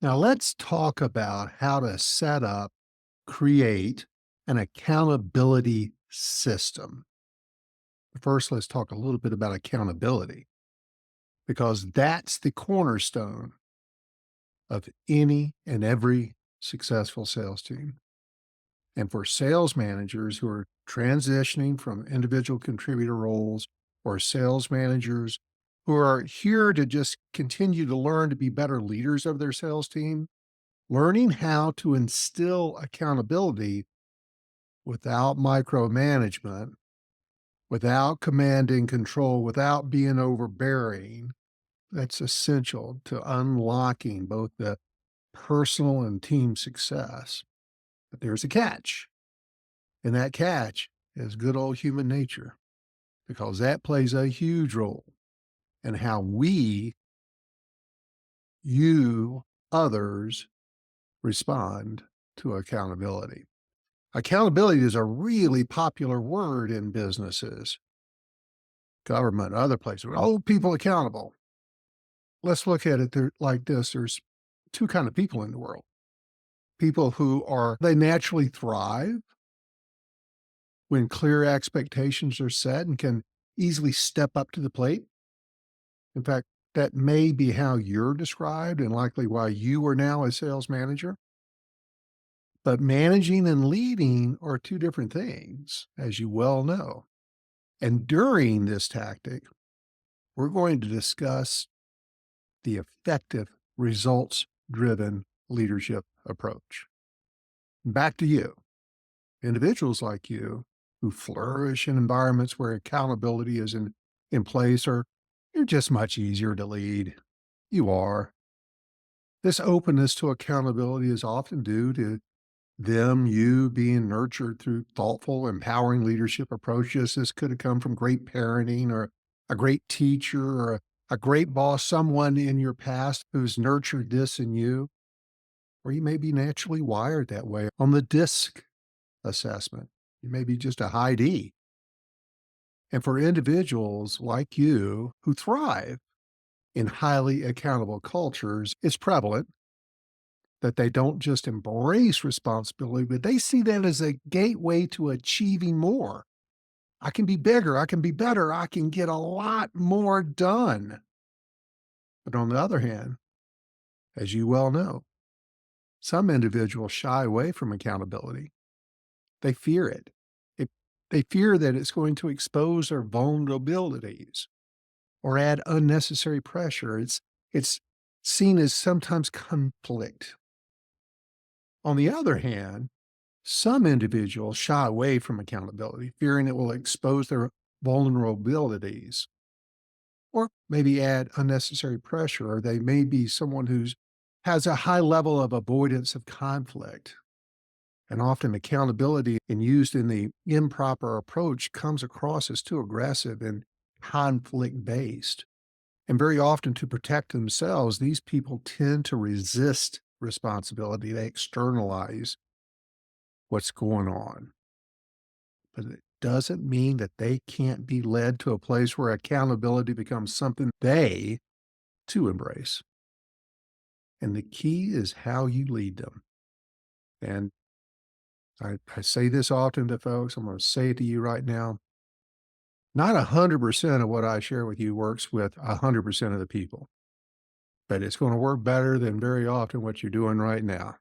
Now, let's talk about how to set up, create an accountability system. First, let's talk a little bit about accountability because that's the cornerstone of any and every successful sales team. And for sales managers who are transitioning from individual contributor roles or sales managers who are here to just continue to learn to be better leaders of their sales team, learning how to instill accountability without micromanagement, without command and control, without being overbearing, that's essential to unlocking both the personal and team success. But there's a catch, and that catch is good old human nature because that plays a huge role in how we, you, others respond to accountability. Accountability is a really popular word in businesses, government, other places. Hold people accountable. Let's look at it like this. There's two kind of people in the world. People who they naturally thrive when clear expectations are set and can easily step up to the plate. In fact, that may be how you're described and likely why you are now a sales manager. But managing and leading are two different things, as you well know. And during this tactic, we're going to discuss the effective results driven leadership approach. Back to you. Individuals like you who flourish in environments where accountability is in place are you're just much easier to lead. You are. This openness to accountability is often due to you being nurtured through thoughtful, empowering leadership approaches. This could have come from great parenting or a great teacher or a great boss, someone in your past who's nurtured this in you, or you may be naturally wired that way on the DISC assessment. You may be just a high D. And for individuals like you who thrive in highly accountable cultures, it's prevalent that they don't just embrace responsibility, but they see that as a gateway to achieving more. I can be bigger, I can be better, I can get a lot more done. But on the other hand, as you well know, some individuals shy away from accountability. They fear it. It they fear that it's going to expose their vulnerabilities or add unnecessary pressure. It's seen as sometimes conflict. On the other hand, some individuals shy away from accountability, fearing it will expose their vulnerabilities or maybe add unnecessary pressure, or they may be someone who's has a high level of avoidance of conflict. And often accountability and used in the improper approach comes across as too aggressive and conflict based. And very often to protect themselves, these people tend to resist responsibility. They externalize what's going on. But it doesn't mean that they can't be led to a place where accountability becomes something they to embrace. And the key is how you lead them. And I say this often to folks. I'm going to say it to you right now. Not 100% of what I share with you works with 100% of the people, but it's going to work better than very often what you're doing right now.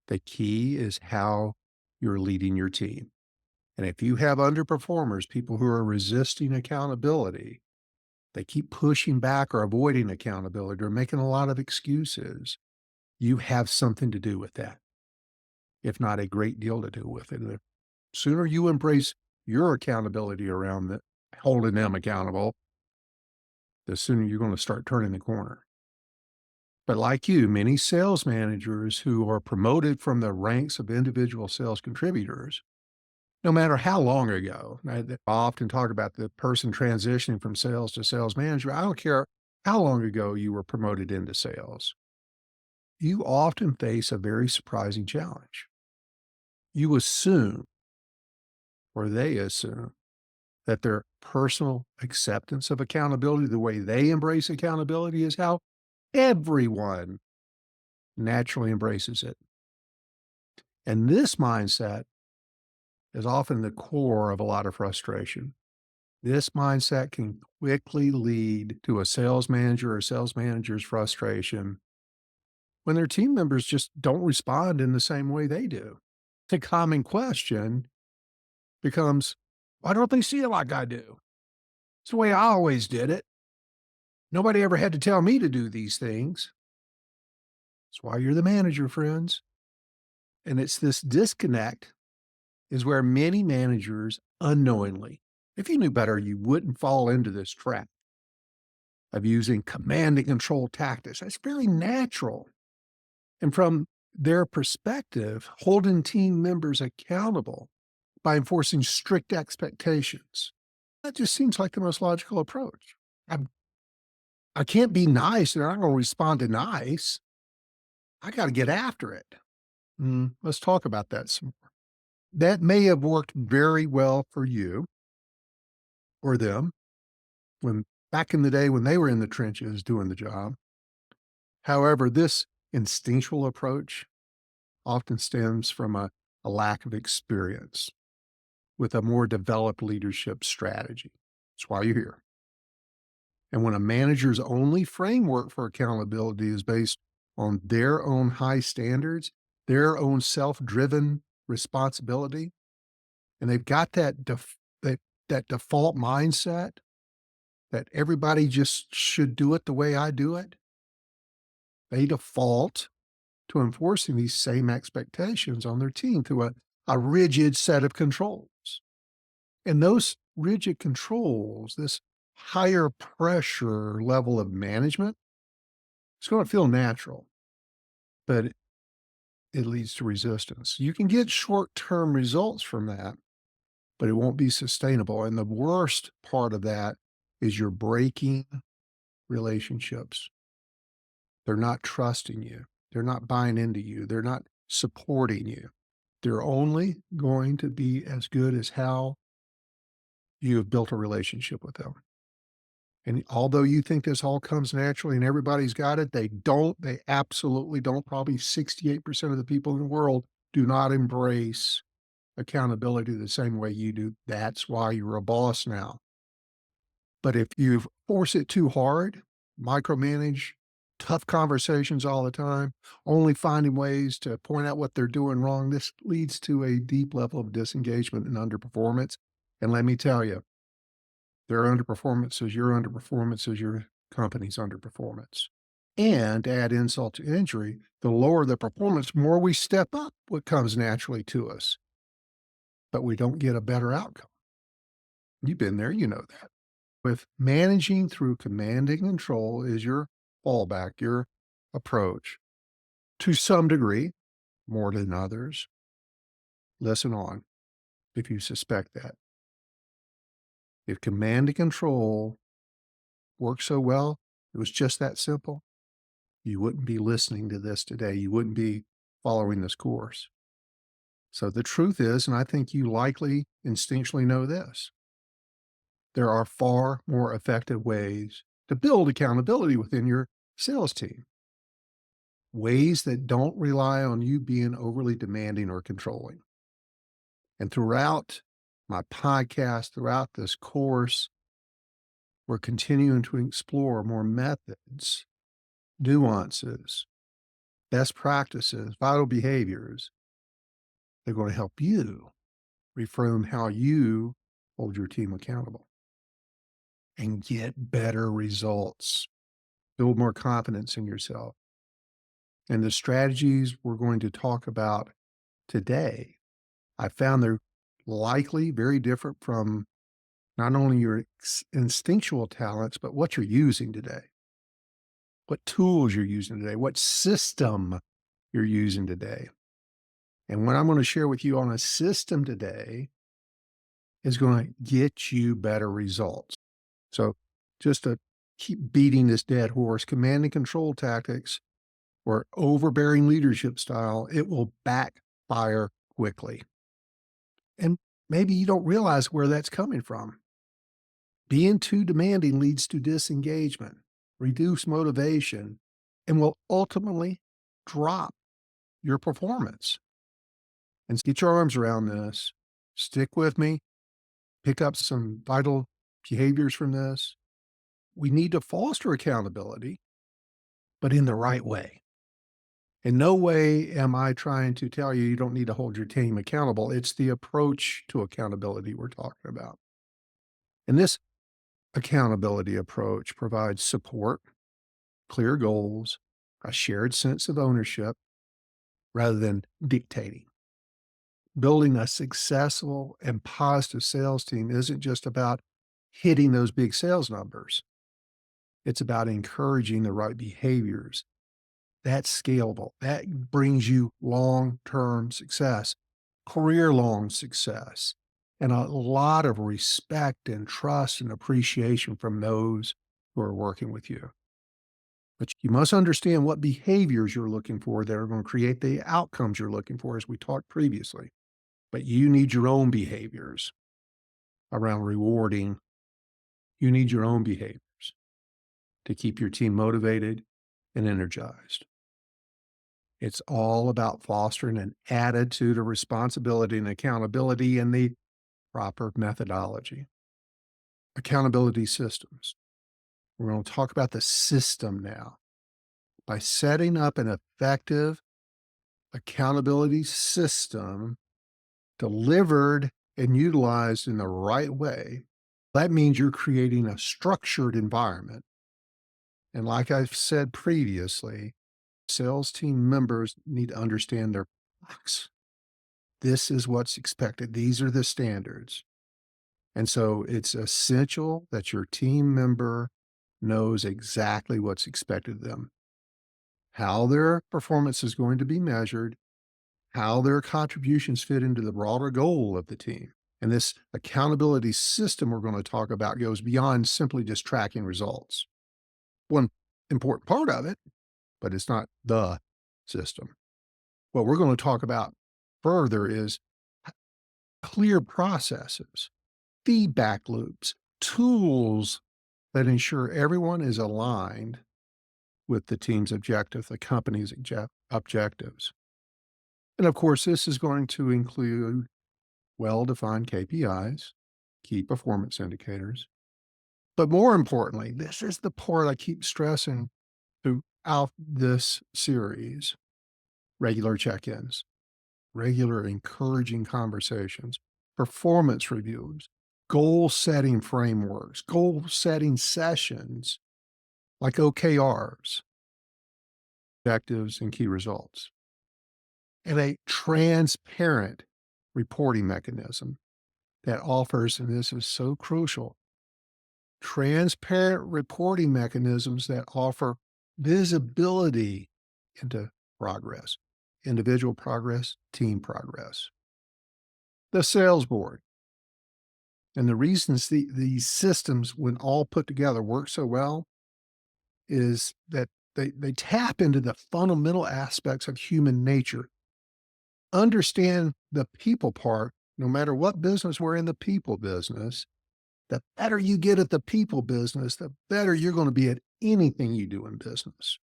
The key is how you're leading your team. And if you have underperformers, people who are resisting accountability, they keep pushing back or avoiding accountability or making a lot of excuses, you have something to do with that, if not a great deal to do with it. The sooner you embrace your accountability around holding them accountable, the sooner you're going to start turning the corner. But like you, many sales managers who are promoted from the ranks of individual sales contributors, no matter how long ago, I often talk about the person transitioning from sales to sales manager. I don't care how long ago you were promoted into sales. You often face a very surprising challenge. You assume, or they assume, that their personal acceptance of accountability, the way they embrace accountability, is how everyone naturally embraces it. And this mindset is often the core of a lot of frustration. This mindset can quickly lead to a sales manager or sales manager's frustration when their team members just don't respond in the same way they do. The common question becomes, why don't they see it like I do? It's the way I always did it. Nobody ever had to tell me to do these things. That's why you're the manager, friends. And it's this disconnect is where many managers unknowingly, if you knew better, you wouldn't fall into this trap of using command and control tactics. That's very natural. And from their perspective, holding team members accountable by enforcing strict expectations. That just seems like the most logical approach. I'm, I can't be nice. They're not going to respond to nice. I got to get after it. Let's talk about that some more. That may have worked very well for you or them when back in the day when they were in the trenches doing the job. However, this instinctual approach often stems from a lack of experience with a more developed leadership strategy. That's why you're here. And when a manager's only framework for accountability is based on their own high standards, their own self-driven responsibility, and they've got that default mindset that everybody just should do it the way I do it, they default to enforcing these same expectations on their team through a rigid set of controls. And those rigid controls, this higher pressure level of management, it's going to feel natural, but it leads to resistance. You can get short-term results from that, but it won't be sustainable. And the worst part of that is you're breaking relationships. They're not trusting you. They're not buying into you. They're not supporting you. They're only going to be as good as how you have built a relationship with them. And although you think this all comes naturally and everybody's got it, they don't. They absolutely don't. Probably 68% of the people in the world do not embrace accountability the same way you do. That's why you're a boss now. But if you force it too hard, micromanage, tough conversations all the time, only finding ways to point out what they're doing wrong, this leads to a deep level of disengagement and underperformance. And let me tell you, their underperformance is your company's underperformance. And to add insult to injury, the lower the performance, more we step up what comes naturally to us. But we don't get a better outcome. You've been there, you know that. With managing through command and control is your fallback, your approach. To some degree, more than others. Listen on if you suspect that. If command and control works so well, it was just that simple, you wouldn't be listening to this today. You wouldn't be following this course. So the truth is, and I think you likely instinctually know this, there are far more effective ways to build accountability within your sales team. Ways that don't rely on you being overly demanding or controlling. And throughout my podcast, throughout this course, we're continuing to explore more methods, nuances, best practices, vital behaviors. They're going to help you reframe how you hold your team accountable and get better results, build more confidence in yourself. And the strategies we're going to talk about today, I found they're likely very different from not only your instinctual talents, but what you're using today, what tools you're using today, what system you're using today. And what I'm going to share with you on a system today is going to get you better results. So just to keep beating this dead horse, command and control tactics or overbearing leadership style, it will backfire quickly. And maybe you don't realize where that's coming from. Being too demanding leads to disengagement, reduced motivation, and will ultimately drop your performance. And get your arms around this. Stick with me. Pick up some vital behaviors from this. We need to foster accountability, but in the right way. In no way am I trying to tell you you don't need to hold your team accountable. It's the approach to accountability we're talking about. And this accountability approach provides support, clear goals, a shared sense of ownership rather than dictating. Building a successful and positive sales team isn't just about hitting those big sales numbers. It's about encouraging the right behaviors. That's scalable. That brings you long-term success, career-long success, and a lot of respect and trust and appreciation from those who are working with you. But you must understand what behaviors you're looking for that are going to create the outcomes you're looking for, as we talked previously. But you need your own behaviors around rewarding. You need your own behaviors to keep your team motivated and energized. It's all about fostering an attitude of responsibility and accountability in the proper methodology. Accountability systems. We're going to talk about the system now. By setting up an effective accountability system delivered and utilized in the right way, that means you're creating a structured environment. And like I've said previously, sales team members need to understand their box. This is what's expected. These are the standards. And so it's essential that your team member knows exactly what's expected of them, how their performance is going to be measured, how their contributions fit into the broader goal of the team. And this accountability system we're going to talk about goes beyond simply just tracking results. One important part of it, but it's not the system. What we're going to talk about further is clear processes, feedback loops, tools that ensure everyone is aligned with the team's objective, the company's objectives. And of course, this is going to include well-defined KPIs, key performance indicators. But more importantly, this is the part I keep stressing throughout this series: regular check-ins, regular encouraging conversations, performance reviews, goal-setting frameworks, goal-setting sessions like OKRs, objectives and key results, and a transparent reporting mechanism that offers, and this is so crucial, transparent reporting mechanisms that offer visibility into progress, individual progress, team progress. The sales board. And the reasons these systems, when all put together, work so well is that they tap into the fundamental aspects of human nature. Understand the people part. No matter what business we're in, the people business, the better you get at the people business, the better you're going to be at anything you do in business.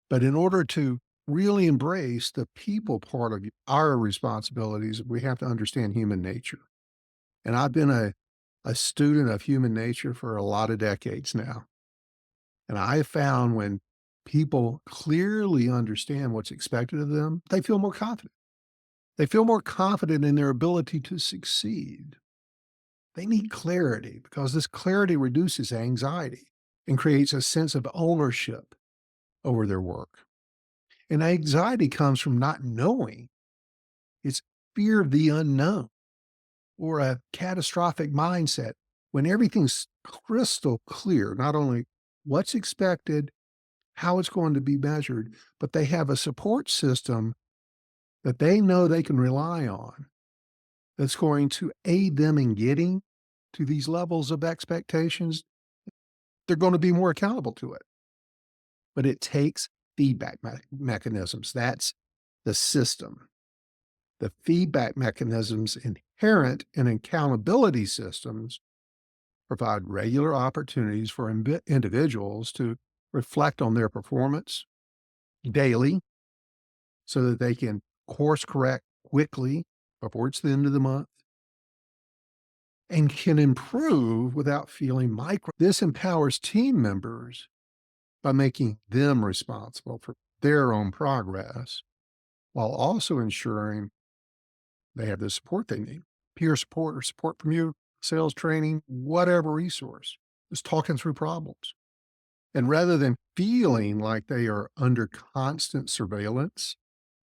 But in order to really embrace the people part of our responsibilities, we have to understand human nature. And I've been a student of human nature for a lot of decades now. And I found when people clearly understand what's expected of them, they feel more confident. They feel more confident in their ability to succeed. They need clarity because this clarity reduces anxiety and creates a sense of ownership over their work. And anxiety comes from not knowing. It's fear of the unknown or a catastrophic mindset when everything's crystal clear, not only what's expected, how it's going to be measured, but they have a support system that they know they can rely on that's going to aid them in getting to these levels of expectations. They're going to be more accountable to it. But it takes feedback mechanisms. That's the system. The feedback mechanisms inherent in accountability systems provide regular opportunities for individuals to reflect on their performance daily so that they can course correct quickly before it's the end of the month and can improve without feeling micro. This empowers team members by making them responsible for their own progress while also ensuring they have the support they need, peer support or support from you, sales training, whatever resource, is talking through problems. And rather than feeling like they are under constant surveillance,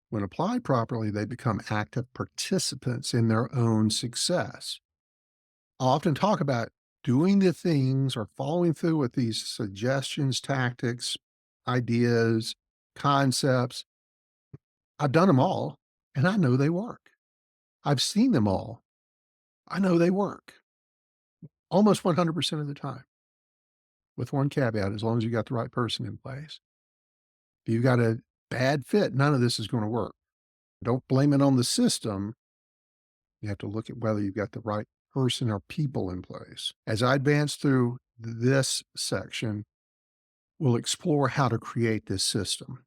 when applied properly, they become active participants in their own success. I often talk about doing the things or following through with these suggestions, tactics, ideas, concepts. I've done them all and I know they work. I've seen them all. I know they work almost 100% of the time, with one caveat, as long as you got the right person in place. If you got a bad fit, none of this is going to work. Don't blame it on the system. You have to look at whether you've got the right person or people in place. As I advance through this section, we'll explore how to create this system,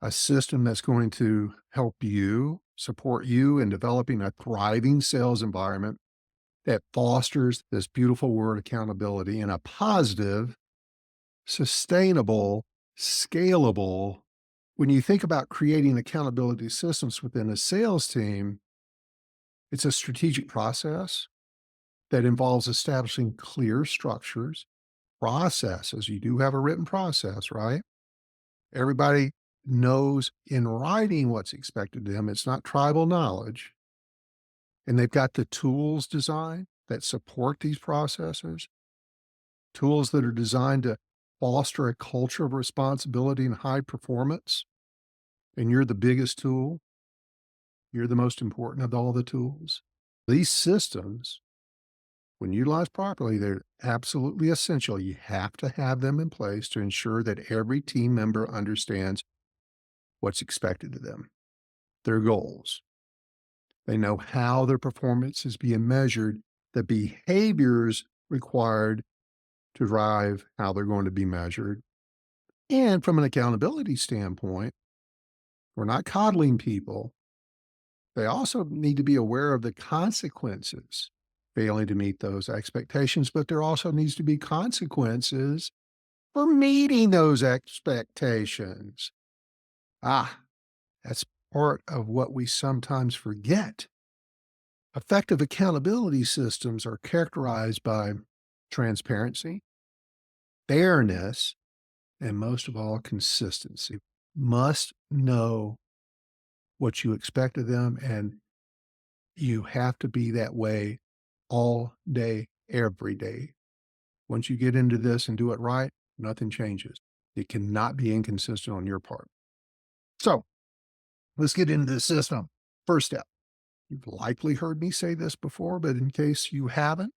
a system that's going to help you, support you in developing a thriving sales environment that fosters this beautiful word accountability in a positive, sustainable, scalable. When you think about creating accountability systems within a sales team, it's a strategic process that involves establishing clear structures, processes. You do have a written process, right? Everybody knows in writing what's expected of them. It's not tribal knowledge. And they've got the tools designed that support these processes, tools that are designed to foster a culture of responsibility and high performance. And you're the biggest tool. You're the most important of all the tools. These systems, when utilized properly, they're absolutely essential. You have to have them in place to ensure that every team member understands what's expected of them, their goals. They know how their performance is being measured, the behaviors required to drive how they're going to be measured. And from an accountability standpoint, we're not coddling people. They also need to be aware of the consequences failing to meet those expectations, but there also needs to be consequences for meeting those expectations. Ah, that's part of what we sometimes forget. Effective accountability systems are characterized by transparency, fairness, and most of all, consistency. Must know what you expect of them, and you have to be that way all day, every day. Once you get into this and do it right, nothing changes. It cannot be inconsistent on your part. So let's get into the system. First step. You've likely heard me say this before, but in case you haven't,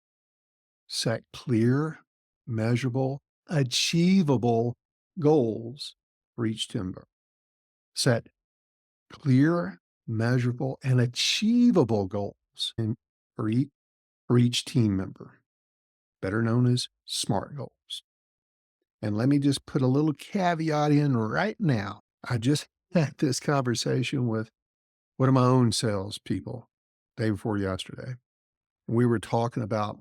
set clear, measurable, achievable goals for each team member. Set clear, measurable, and achievable goals for each team member, better known as SMART goals. And let me just put a little caveat in right now. I just had this conversation with one of my own salespeople day before yesterday. We were talking about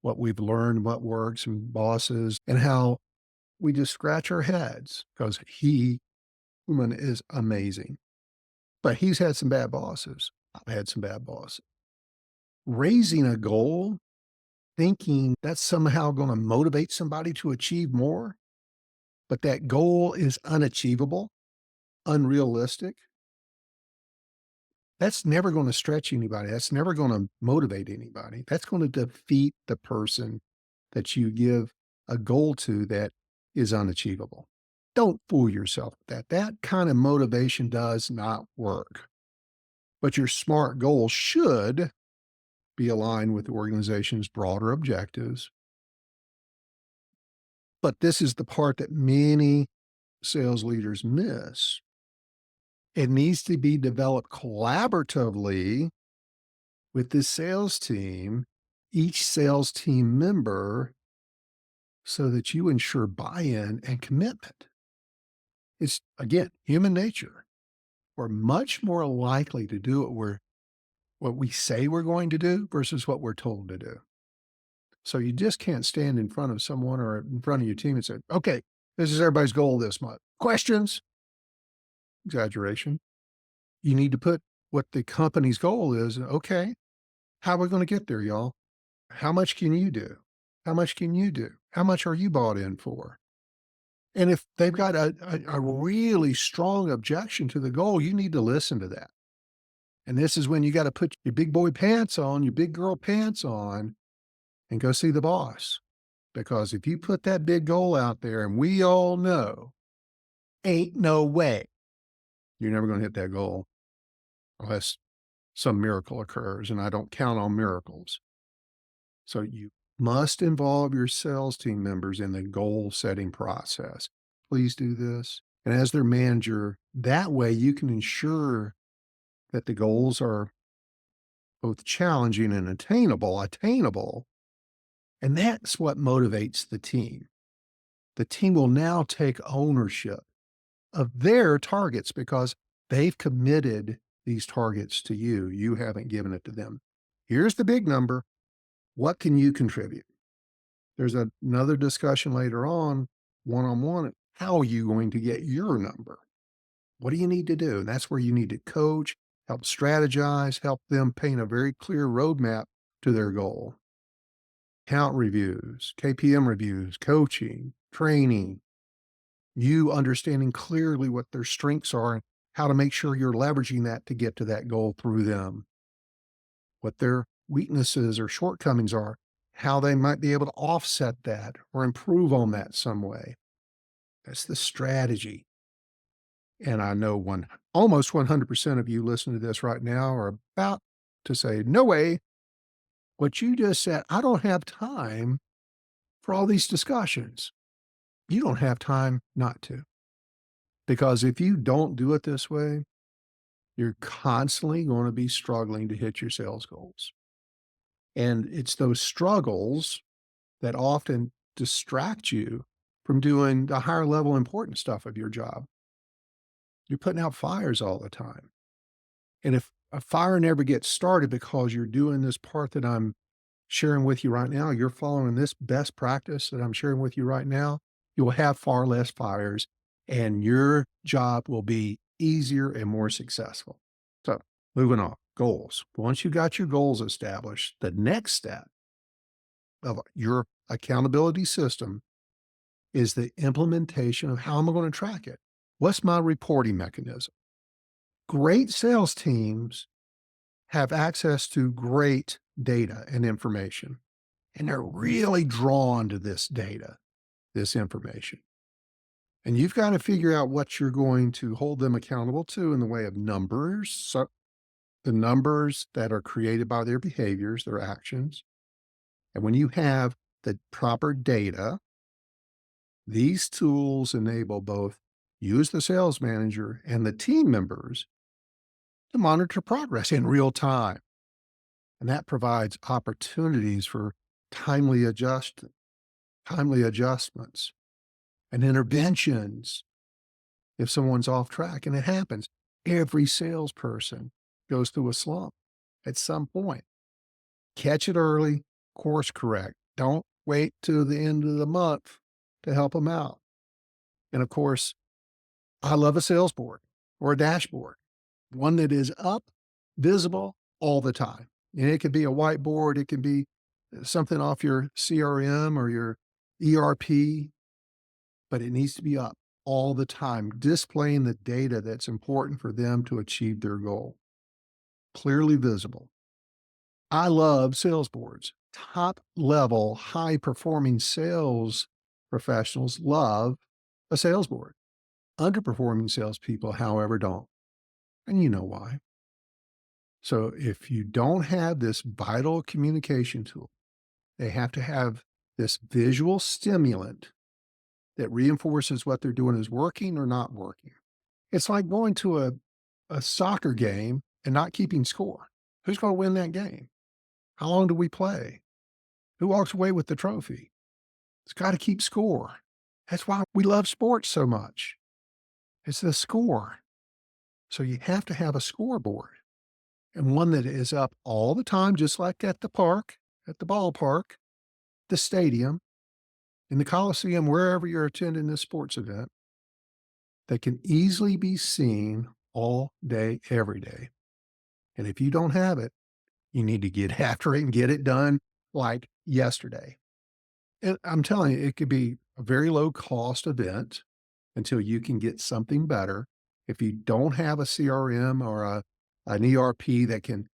what we've learned, what works, and bosses, and how we just scratch our heads because human is amazing. But he's had some bad bosses. I've had some bad bosses. Raising a goal, thinking that's somehow going to motivate somebody to achieve more, but that goal is unachievable, unrealistic. That's never going to stretch anybody. That's never going to motivate anybody. That's going to defeat the person that you give a goal to that is unachievable. Don't fool yourself with that. That kind of motivation does not work. But your SMART goal should be aligned with the organization's broader objectives. But this is the part that many sales leaders miss. It needs to be developed collaboratively with the sales team, each sales team member, so that you ensure buy-in and commitment. It's, again, human nature. we're much more likely to do what we say we're going to do versus what we're told to do. So you just can't stand in front of someone or in front of your team and say, okay, this is everybody's goal this month. Questions? Exaggeration. You need to put what the company's goal is. Okay, how are we going to get there, y'all? How much can you do? How much can you do? How much are you bought in for? And if they've got a really strong objection to the goal, you need to listen to that. And this is when you got to put your big boy pants on, your big girl pants on, and go see the boss. Because if you put that big goal out there, and we all know, ain't no way you're never going to hit that goal unless some miracle occurs. And I don't count on miracles. So you must involve your sales team members in the goal setting process. Please do this. And as their manager, that way you can ensure that the goals are both challenging and attainable. And that's what motivates the team. The team will now take ownership of their targets because they've committed these targets to you. You haven't given it to them. Here's the big number. What can you contribute? There's another discussion later on, one-on-one. How are you going to get your number? What do you need to do? And that's where you need to coach, help strategize, help them paint a very clear roadmap to their goal. Count reviews, KPM reviews, coaching, training, you understanding clearly what their strengths are and how to make sure you're leveraging that to get to that goal through them, what their weaknesses or shortcomings are, how they might be able to offset that or improve on that some way. That's the strategy. And I know almost 100% of you listening to this right now are about to say, no way. What you just said, I don't have time for all these discussions. You don't have time not to. Because if you don't do it this way, you're constantly going to be struggling to hit your sales goals. And it's those struggles that often distract you from doing the higher level important stuff of your job. You're putting out fires all the time. And if a fire never gets started because you're doing this part that I'm sharing with you right now, you're following this best practice that I'm sharing with you right now, you'll have far less fires and your job will be easier and more successful. So, moving on, goals. Once you got your goals established, the next step of your accountability system is the implementation of how am I going to track it? What's my reporting mechanism? Great sales teams have access to great data and information, and they're really drawn to this data, this information. And you've got to figure out what you're going to hold them accountable to in the way of numbers. So the numbers that are created by their behaviors, their actions. And when you have the proper data, these tools enable both you as the sales manager and the team members to monitor progress in real time. And that provides opportunities for timely timely adjustments and interventions if someone's off track. And it happens. Every salesperson goes through a slump at some point. Catch it early, course correct. Don't wait till the end of the month to help them out. And of course, I love a sales board or a dashboard, one that is up, visible all the time. And it could be a whiteboard, it can be something off your CRM or your ERP, but it needs to be up all the time, displaying the data that's important for them to achieve their goal. Clearly visible. I love sales boards. Top level, high performing sales professionals love a sales board. Underperforming salespeople, however, don't. And you know why. So if you don't have this vital communication tool, they have to have this visual stimulant that reinforces what they're doing is working or not working. It's like going to a soccer game and not keeping score. Who's going to win that game? How long do we play? Who walks away with the trophy? It's got to keep score. That's why we love sports so much. It's the score. So you have to have a scoreboard, and one that is up all the time, just like at the park, at the ballpark, the stadium, in the Coliseum, wherever you're attending this sports event, that can easily be seen all day, every day. And if you don't have it, you need to get after it and get it done like yesterday. And I'm telling you, it could be a very low cost event until you can get something better. If you don't have a CRM or an ERP that can,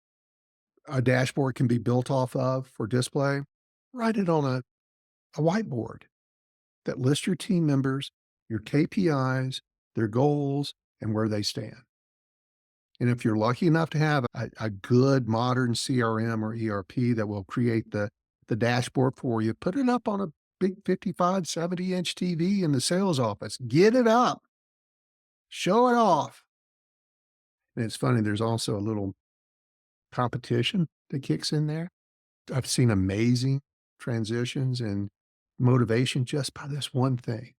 a dashboard can be built off of for display, write it on a whiteboard that lists your team members, your KPIs, their goals, and where they stand. And if you're lucky enough to have a good modern CRM or ERP that will create the dashboard for you, put it up on a big 55, 70-inch TV in the sales office. Get it up, show it off. And it's funny, there's also a little competition that kicks in there. I've seen amazing transitions and motivation just by this one thing.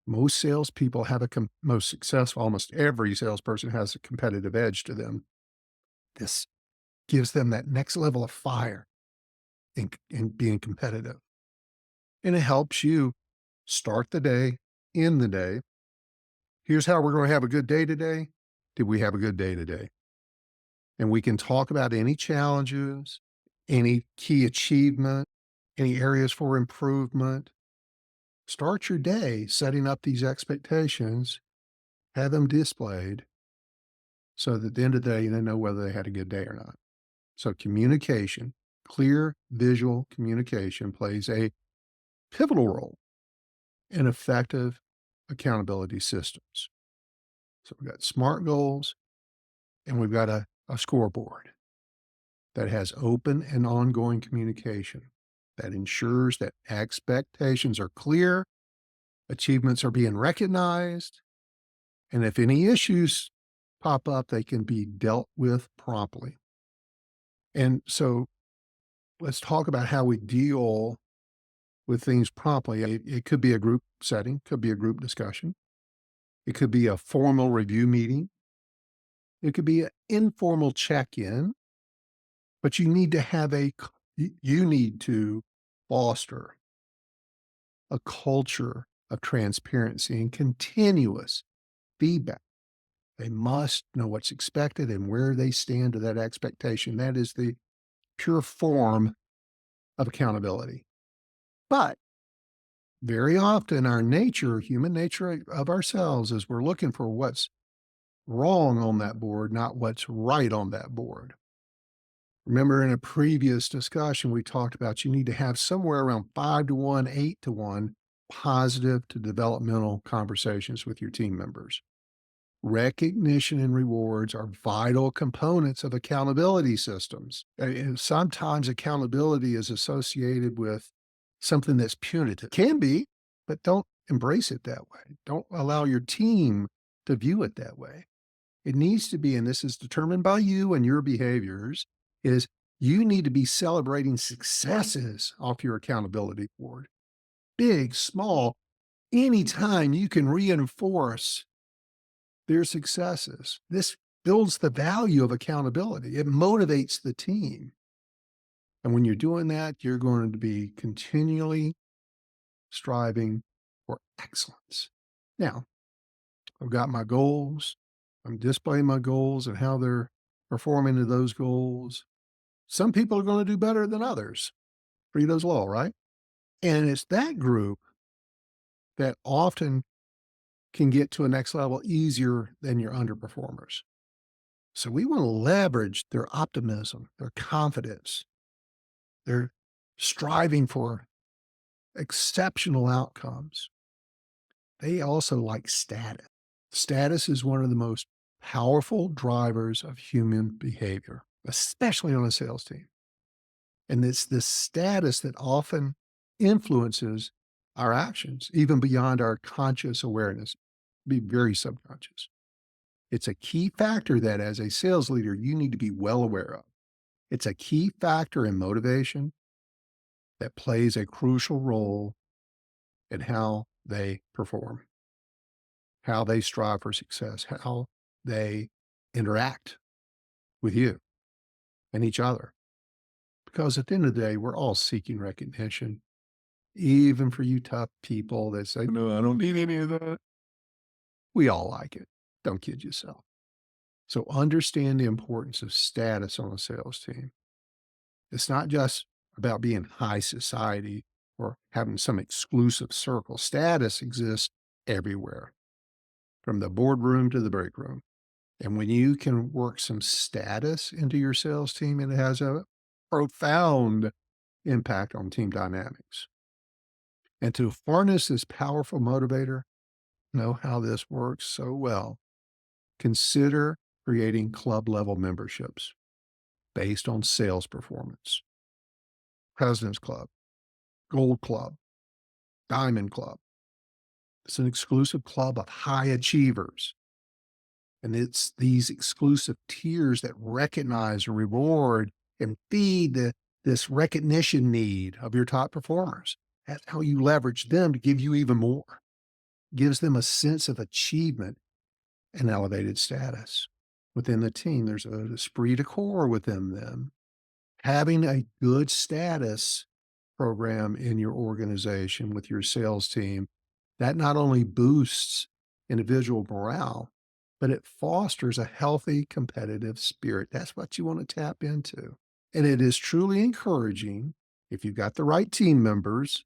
Most salespeople have most successful, almost every salesperson has a competitive edge to them. This gives them that next level of fire in being competitive. And it helps you start the day, end the day. Here's how we're going to have a good day today. Did we have a good day today? And we can talk about any challenges, any key achievement, any areas for improvement. Start your day setting up these expectations, have them displayed so that at the end of the day, they know whether they had a good day or not. So communication, clear visual communication plays a pivotal role in effective accountability systems. So we've got SMART goals and we've got a scoreboard that has open and ongoing communication that ensures that expectations are clear, achievements are being recognized, and if any issues pop up, they can be dealt with promptly. And so let's talk about how we deal with things promptly. It could be a group setting, could be a group discussion. It could be a formal review meeting. It could be an informal check-in, but you need to have you need to foster a culture of transparency and continuous feedback. They must know what's expected and where they stand to that expectation. That is the pure form of accountability. But very often, our nature, human nature of ourselves, is we're looking for what's wrong on that board, not what's right on that board. Remember in a previous discussion, we talked about you need to have somewhere around 5 to 1, 8 to 1 positive to developmental conversations with your team members. Recognition and rewards are vital components of accountability systems. And sometimes accountability is associated with something that's punitive. Can be, but don't embrace it that way. Don't allow your team to view it that way. It needs to be, and this is determined by you and your behaviors, is you need to be celebrating successes off your accountability board. Big, small, anytime you can reinforce their successes. This builds the value of accountability. It motivates the team. And when you're doing that, you're going to be continually striving for excellence. Now, I've got my goals. I'm displaying my goals and how they're performing to those goals. Some people are going to do better than others. Pareto's law, right? And it's that group that often can get to a next level easier than your underperformers. So we want to leverage their optimism, their confidence, their striving for exceptional outcomes. They also like status. Status is one of the most powerful drivers of human behavior, especially on a sales team. And it's this status that often influences our actions, even beyond our conscious awareness, be very subconscious. It's a key factor that as a sales leader, you need to be well aware of. It's a key factor in motivation that plays a crucial role in how they perform, how they strive for success, how they interact with you and each other. Because at the end of the day, we're all seeking recognition, even for you tough people that say, no, I don't need any of that. We all like it. Don't kid yourself. So understand the importance of status on a sales team. It's not just about being high society or having some exclusive circle. Status exists everywhere, from the boardroom to the break room. And when you can work some status into your sales team, it has a profound impact on team dynamics. And to harness this powerful motivator, know how this works so well, consider creating club level memberships based on sales performance. President's Club, Gold Club, Diamond Club. It's an exclusive club of high achievers. And it's these exclusive tiers that recognize and reward and feed this recognition need of your top performers. That's how you leverage them to give you even more. Gives them a sense of achievement and elevated status. Within the team, there's a esprit de corps within them. Having a good status program in your organization with your sales team, that not only boosts individual morale, but it fosters a healthy competitive spirit. That's what you want to tap into. And it is truly encouraging if you've got the right team members.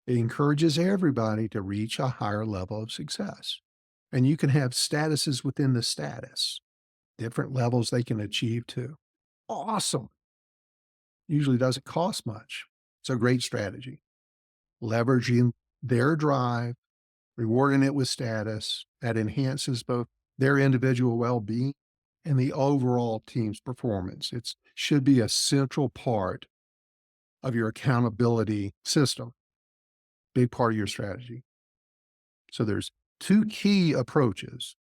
It encourages everybody to reach a higher level of success. And you can have statuses within the status, different levels they can achieve to. Awesome. Usually doesn't cost much. It's a great strategy. Leveraging their drive, rewarding it with status that enhances both their individual well-being and the overall team's performance. It should be a central part of your accountability system, big part of your strategy. So there's two key approaches: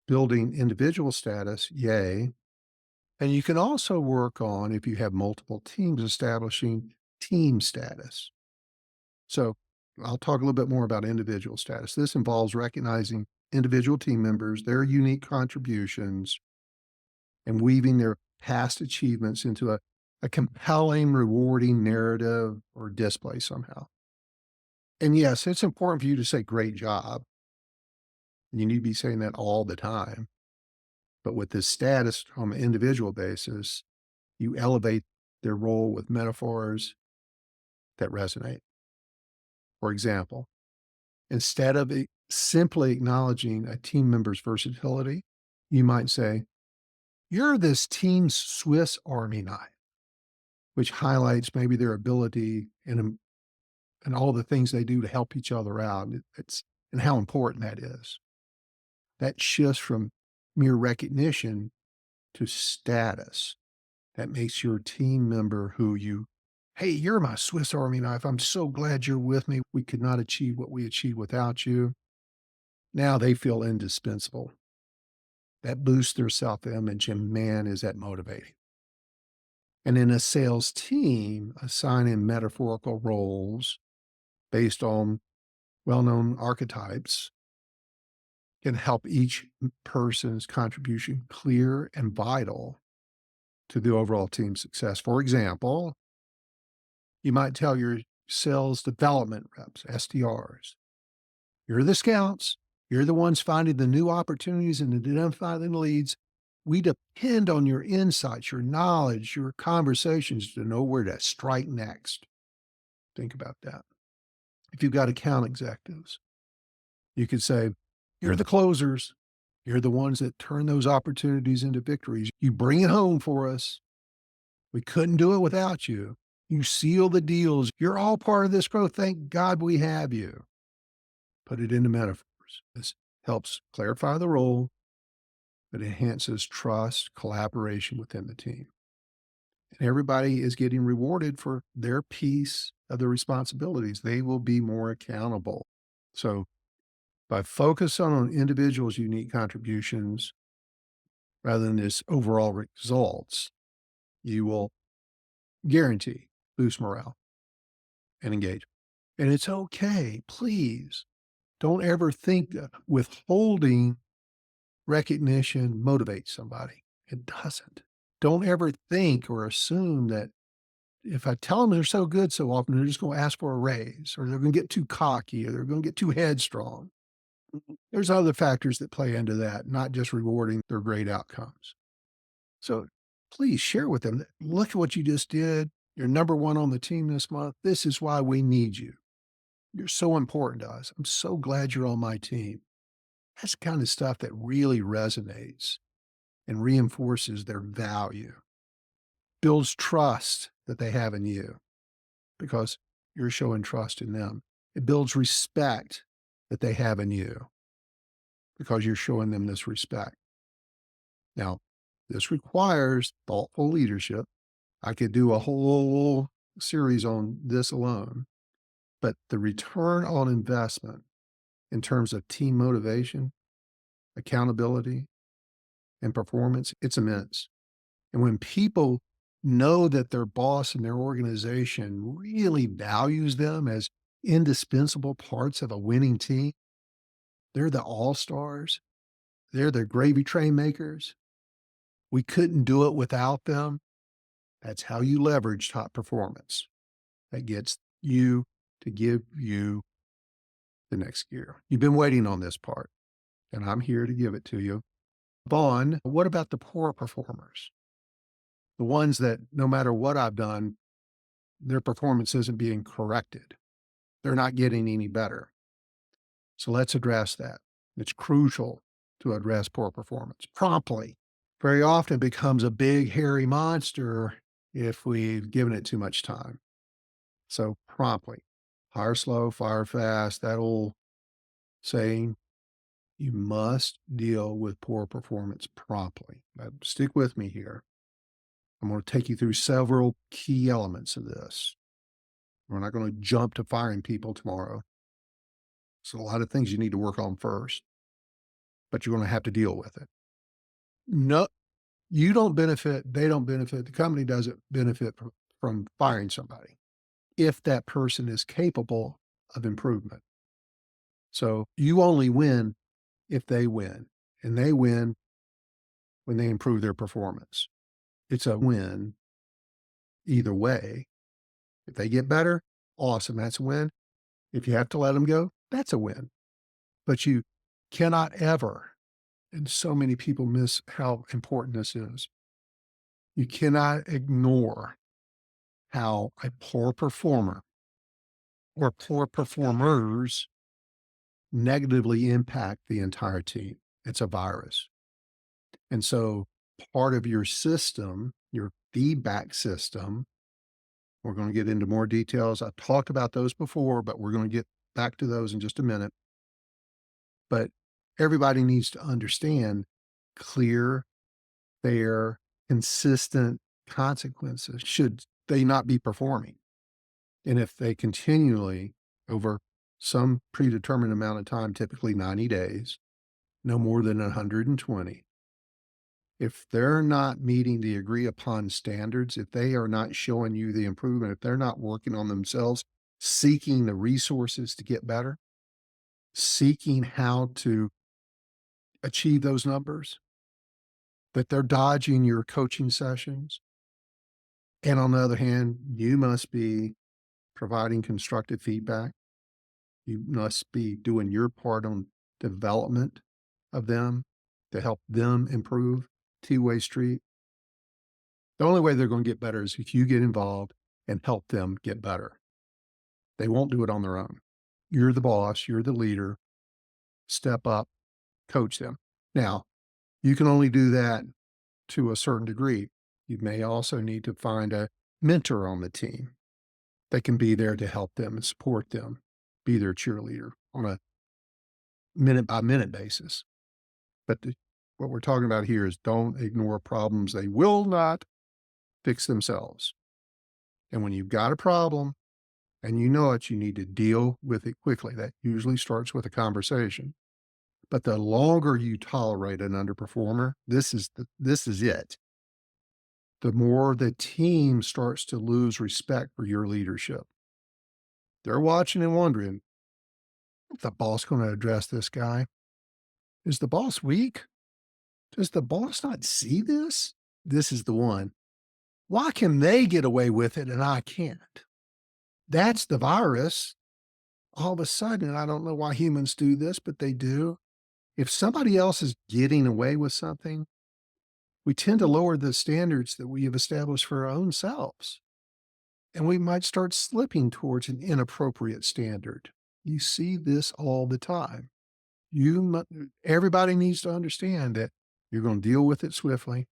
building individual status, yay. And you can also work on, if you have multiple teams, establishing team status. So I'll talk a little bit more about individual status. This involves recognizing individual team members, their unique contributions, and weaving their past achievements into a compelling, rewarding narrative or display somehow. And yes, it's important for you to say great job. You need to be saying that all the time. But with this status on an individual basis, you elevate their role with metaphors that resonate. For example, instead of simply acknowledging a team member's versatility, you might say, you're this team's Swiss Army knife, which highlights maybe their ability and all the things they do to help each other out. And how important that is. That shifts from mere recognition to status. That makes your team member hey, you're my Swiss Army knife. I'm so glad you're with me. We could not achieve what we achieved without you. Now they feel indispensable. That boosts their self-image, and man, is that motivating. And in a sales team, assigning metaphorical roles based on well-known archetypes can help each person's contribution clear and vital to the overall team success. For example, you might tell your sales development reps, SDRs, you're the scouts. You're the ones finding the new opportunities and identifying the leads. We depend on your insights, your knowledge, your conversations to know where to strike next. Think about that. If you've got account executives, you could say, you're the closers. You're the ones that turn those opportunities into victories. You bring it home for us. We couldn't do it without you. You seal the deals. You're all part of this growth. Thank God we have you. Put it into metaphors. This helps clarify the role, but enhances trust, collaboration within the team. And everybody is getting rewarded for their piece of the responsibilities. They will be more accountable. So by focusing on individuals' unique contributions rather than this overall results, you will guarantee boost morale and engagement. And it's okay. Please don't ever think that withholding recognition motivates somebody. It doesn't. Don't ever think or assume that if I tell them they're so good so often, they're just going to ask for a raise or they're going to get too cocky or they're going to get too headstrong. There's other factors that play into that, not just rewarding their great outcomes. So please share with them, look at what you just did. You're number one on the team this month. This is why we need you. You're so important to us. I'm so glad you're on my team. That's the kind of stuff that really resonates and reinforces their value, builds trust that they have in you because you're showing trust in them. It builds respect that they have in you because you're showing them this respect. Now, this requires thoughtful leadership. I could do a whole series on this alone, but the return on investment in terms of team motivation, accountability, and performance, it's immense. And when people know that their boss and their organization really values them as indispensable parts of a winning team, they're the all-stars. They're the gravy train makers. We couldn't do it without them. That's how you leverage top performance. That gets you to give you the next gear. You've been waiting on this part, and I'm here to give it to you. Vaughn, what about the poor performers? The ones that no matter what I've done, their performance isn't being corrected. They're not getting any better. So let's address that. It's crucial to address poor performance promptly. Very often becomes a big, hairy monster if we've given it too much time. So promptly, hire slow, fire fast, that old saying, you must deal with poor performance promptly. Now, stick with me here. I'm going to take you through several key elements of this. We're not going to jump to firing people tomorrow. So a lot of things you need to work on first, but you're going to have to deal with it. No, you don't benefit, they don't benefit, the company doesn't benefit from firing somebody if that person is capable of improvement. So you only win if they win, and they win when they improve their performance. It's a win either way. If they get better, awesome, that's a win. If you have to let them go, that's a win. But you cannot ever, and so many people miss how important this is. You cannot ignore how a poor performer or poor performers negatively impact the entire team. It's a virus. And so part of your system, your feedback system, we're going to get into more details. I talked about those before, but we're going to get back to those in just a minute. But everybody needs to understand clear, fair, consistent consequences should they not be performing. And if they continually, over some predetermined amount of time, typically 90 days, no more than 120, if they're not meeting the agree upon standards, if they are not showing you the improvement, if they're not working on themselves, seeking the resources to get better, seeking how to achieve those numbers, that they're dodging your coaching sessions. And on the other hand, you must be providing constructive feedback. You must be doing your part on development of them to help them improve. Two-way street. The only way they're going to get better is if you get involved and help them get better. They won't do it on their own. You're the boss, you're the leader. Step up, coach them. Now, you can only do that to a certain degree. You may also need to find a mentor on the team that can be there to help them and support them, be their cheerleader on a minute by minute basis. But what we're talking about here is don't ignore problems. They will not fix themselves. And when you've got a problem and you know it, you need to deal with it quickly. That usually starts with a conversation. But the longer you tolerate an underperformer, this is it. The more the team starts to lose respect for your leadership. They're watching and wondering, is the boss going to address this guy? Is the boss weak? Does the boss not see this? This is the one. Why can they get away with it and I can't? That's the virus. All of a sudden, and I don't know why humans do this, but they do. If somebody else is getting away with something, we tend to lower the standards that we have established for our own selves. And we might start slipping towards an inappropriate standard. You see this all the time. Everybody needs to understand that you're going to deal with it swiftly.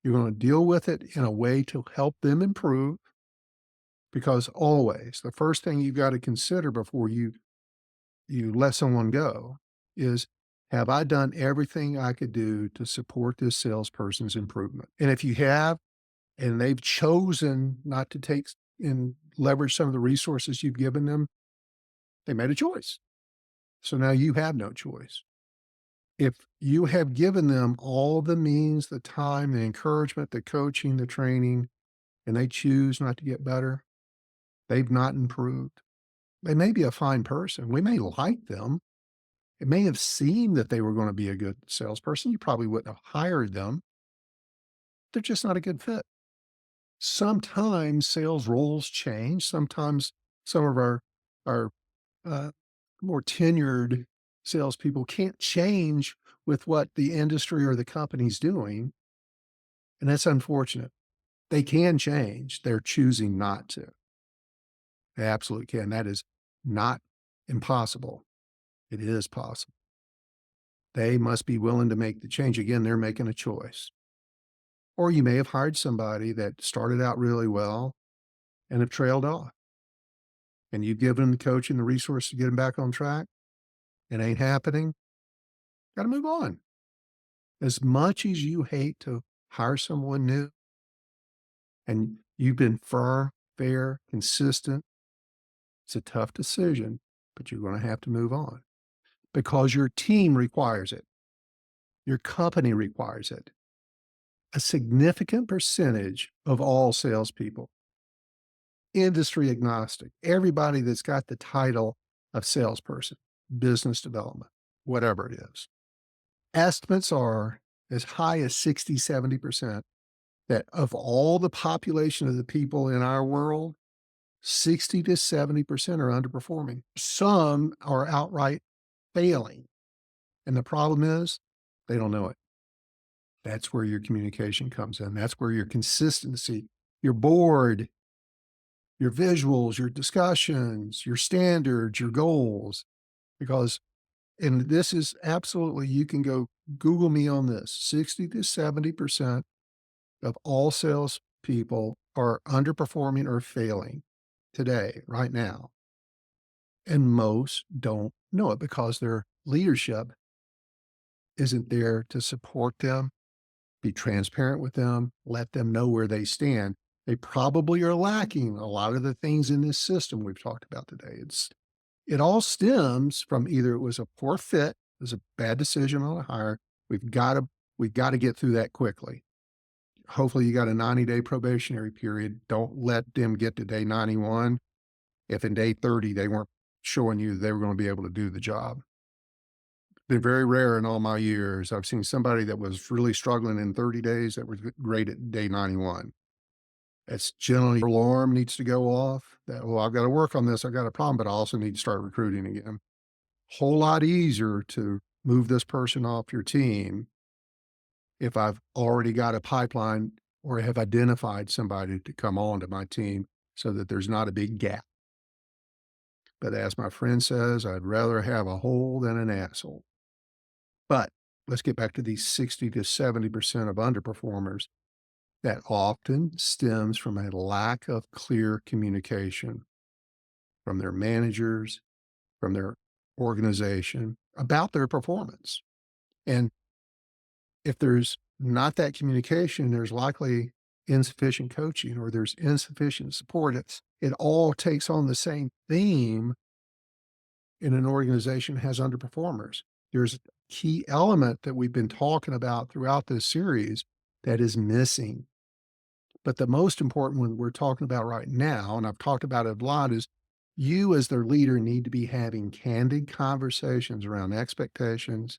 You're going to deal with it in a way to help them improve, because always the first thing you've got to consider before you let someone go is, have I done everything I could do to support this salesperson's improvement? And if you have, and they've chosen not to take and leverage some of the resources you've given them, they made a choice. So now you have no choice. If you have given them all the means, the time, the encouragement, the coaching, the training, and they choose not to get better, they've not improved. They may be a fine person. We may like them. It may have seemed that they were going to be a good salesperson. You probably wouldn't have hired them. They're just not a good fit. Sometimes sales roles change. Sometimes some of our uh, more tenured salespeople can't change with what the industry or the company's doing, and that's unfortunate. They can change. They're choosing not to. They absolutely can. That is not impossible. It is possible. They must be willing to make the change. Again, they're making a choice. Or you may have hired somebody that started out really well and have trailed off, and you've given them the coaching, the resources to get them back on track. It ain't happening. Got to move on. As much as you hate to hire someone new and you've been firm, fair, consistent, it's a tough decision, but you're going to have to move on because your team requires it. Your company requires it. A significant percentage of all salespeople, industry agnostic, everybody that's got the title of salesperson, business development, whatever it is, estimates are as high as 60, 70% that of all the population of the people in our world, 60 to 70% are underperforming. Some are outright failing. And the problem is they don't know it. That's where your communication comes in. That's where your consistency, your board, your visuals, your discussions, your standards, your goals, because, and this is absolutely, you can go Google me on this, 60 to 70% of all salespeople are underperforming or failing today, right now. And most don't know it because their leadership isn't there to support them, be transparent with them, let them know where they stand. They probably are lacking a lot of the things in this system we've talked about today. It all stems from either it was a poor fit, it was a bad decision on a hire. We've got to we've got to get through that quickly. Hopefully you got a 90-day probationary period. Don't let them get to day 91 if in day 30 they weren't showing you they were going to be able to do the job. Been very rare in all my years. I've seen somebody that was really struggling in 30 days that was great at day 91. It's generally alarm needs to go off that, well, I've got to work on this. I've got a problem, but I also need to start recruiting again. Whole lot easier to move this person off your team if I've already got a pipeline or have identified somebody to come on to my team so that there's not a big gap. But as my friend says, I'd rather have a hole than an asshole. But let's get back to these 60 to 70% of underperformers. That often stems from a lack of clear communication from their managers, from their organization about their performance. And if there's not that communication, there's likely insufficient coaching or there's insufficient support. It all takes on the same theme in an organization that has underperformers. There's a key element that we've been talking about throughout this series that is missing. But the most important one we're talking about right now, and I've talked about it a lot, is you as their leader need to be having candid conversations around expectations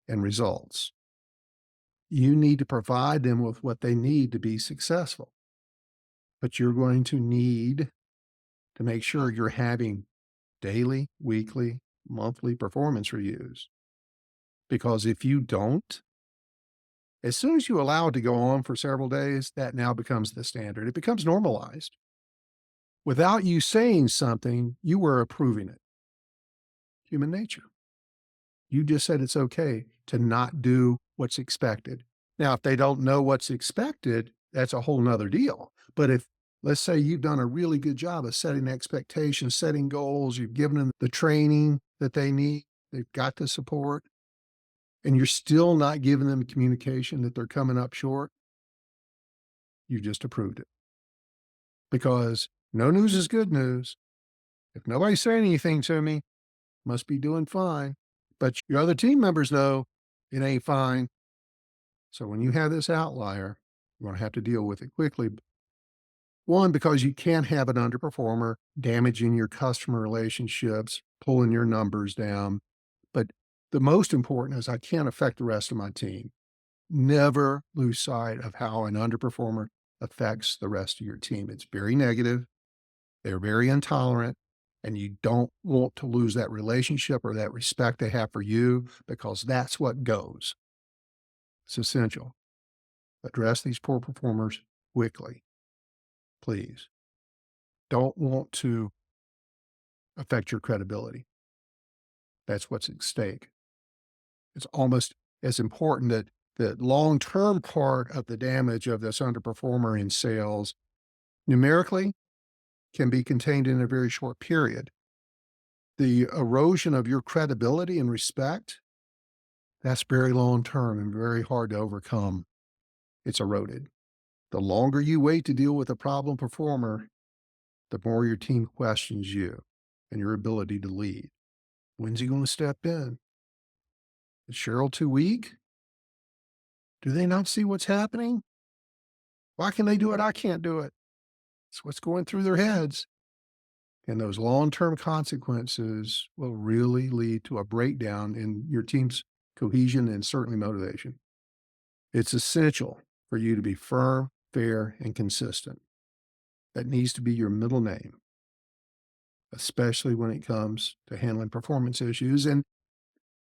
and results. You need to provide them with what they need to be successful. But you're going to need to make sure you're having daily, weekly, monthly performance reviews. Because if you don't, as soon as you allow it to go on for several days, that now becomes the standard. It becomes normalized. Without you saying something, you were approving it. Human nature. You just said it's okay to not do what's expected. Now, if they don't know what's expected, that's a whole nother deal. But if, let's say you've done a really good job of setting expectations, setting goals, you've given them the training that they need, they've got the support, and you're still not giving them communication that they're coming up short, you just approved it. Because no news is good news. If nobody's saying anything to me, must be doing fine. But your other team members know it ain't fine. So when you have this outlier, you're going to have to deal with it quickly. One, because you can't have an underperformer damaging your customer relationships, pulling your numbers down. But the most important is I can't affect the rest of my team. Never lose sight of how an underperformer affects the rest of your team. It's very negative. They're very intolerant, and you don't want to lose that relationship or that respect they have for you because that's what goes. It's essential. Address these poor performers quickly, please. Don't want to affect your credibility. That's what's at stake. It's almost as important that the long-term part of the damage of this underperformer in sales numerically can be contained in a very short period. The erosion of your credibility and respect, that's very long-term and very hard to overcome. It's eroded. The longer you wait to deal with a problem performer, the more your team questions you and your ability to lead. When's he going to step in? Is Cheryl too weak? Do they not see what's happening? Why can they do it? I can't do it. It's what's going through their heads. And those long-term consequences will really lead to a breakdown in your team's cohesion and certainly motivation. It's essential for you to be firm, fair, and consistent. That needs to be your middle name, especially when it comes to handling performance issues. And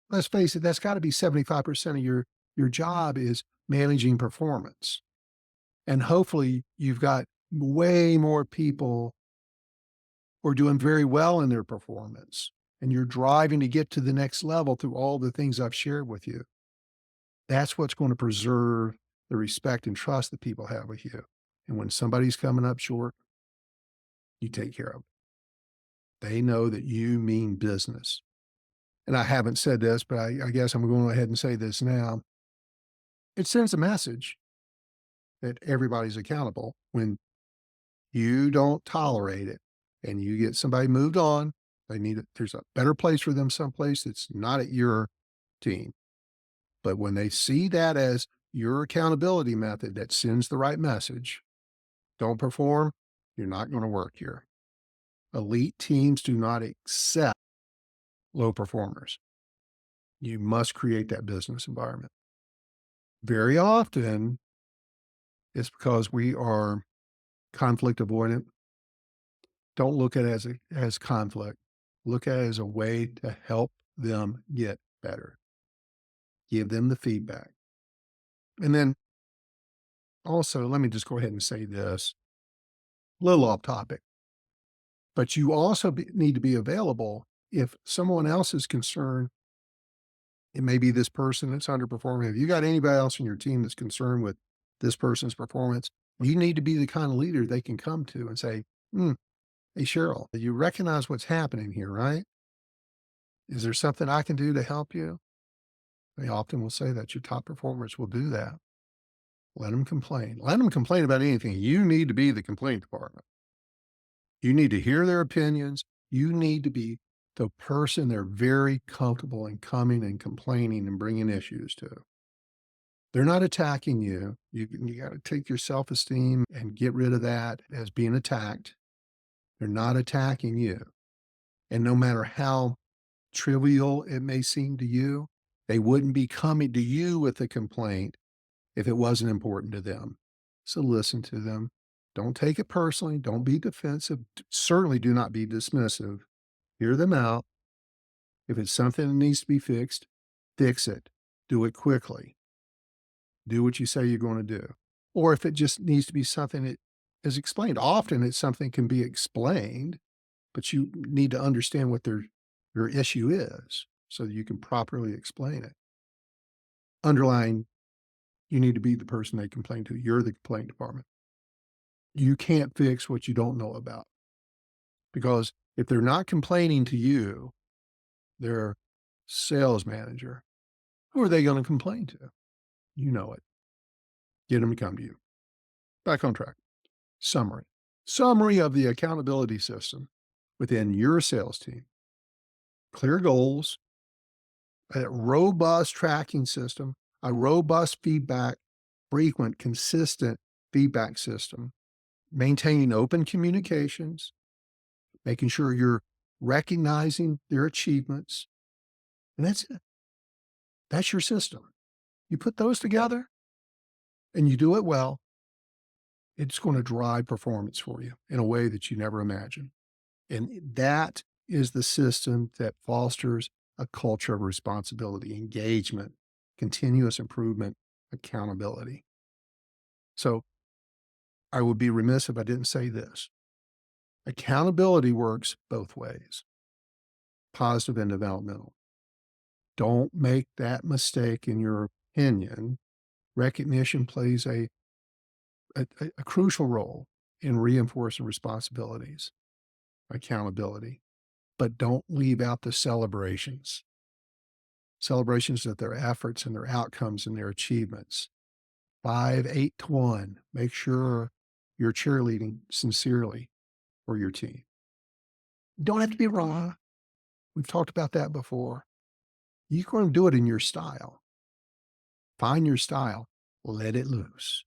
let's face it, that's got to be 75% of your job is managing performance. And hopefully you've got way more people who are doing very well in their performance, and you're driving to get to the next level through all the things I've shared with you. That's what's going to preserve the respect and trust that people have with you. And when somebody's coming up short, you take care of it. They know that you mean business. And I haven't said this, but I guess I'm going to go ahead and say this now. It sends a message that everybody's accountable when you don't tolerate it and you get somebody moved on. There's a better place for them someplace that's not at your team. But when they see that as your accountability method, that sends the right message. Don't perform, you're not going to work here. Elite teams do not accept low performers. You must create that business environment. Very often, it's because we are conflict avoidant. Don't look at it as conflict. Look at it as a way to help them get better. Give them the feedback. And then also, let me just go ahead and say this, a little off topic, but you also need to be available if someone else is concerned. It may be this person that's underperforming. If you got anybody else in your team that's concerned with this person's performance, you need to be the kind of leader they can come to and say, hey, Cheryl, you recognize what's happening here, right? Is there something I can do to help you? They often will say that. Your top performers will do that. Let them complain. Let them complain about anything. You need to be the complaint department. You need to hear their opinions. You need to be the person they're very comfortable in coming and complaining and bringing issues to. They're not attacking you. You got to take your self-esteem and get rid of that as being attacked. They're not attacking you. And no matter how trivial it may seem to you, they wouldn't be coming to you with a complaint if it wasn't important to them. So listen to them. Don't take it personally. Don't be defensive. Certainly do not be dismissive. Hear them out. If it's something that needs to be fixed, fix it. Do it quickly. Do what you say you're going to do. Or if it just needs to be something that is explained, often it's something can be explained, but you need to understand what your issue is so that you can properly explain it. Underline, you need to be the person they complain to. You're the complaint department. You can't fix what you don't know about, because if they're not complaining to you, their sales manager, who are they going to complain to? You know it. Get them to come to you. Back on track. Summary. Summary of the accountability system within your sales team. Clear goals, a robust tracking system, a robust feedback, frequent, consistent feedback system, maintaining open communications, making sure you're recognizing their achievements. And that's it. That's your system. You put those together and you do it well, it's going to drive performance for you in a way that you never imagined. And that is the system that fosters a culture of responsibility, engagement, continuous improvement, accountability. So I would be remiss if I didn't say this. Accountability works both ways, positive and developmental. Don't make that mistake in your opinion. Recognition plays a crucial role in reinforcing responsibilities, accountability, but don't leave out the celebrations. Celebrations of their efforts and their outcomes and their achievements. 5, 8 to 1. Make sure you're cheerleading sincerely for your team. You don't have to be raw. We've talked about that before. You're going to do it in your style. Find your style. Let it loose.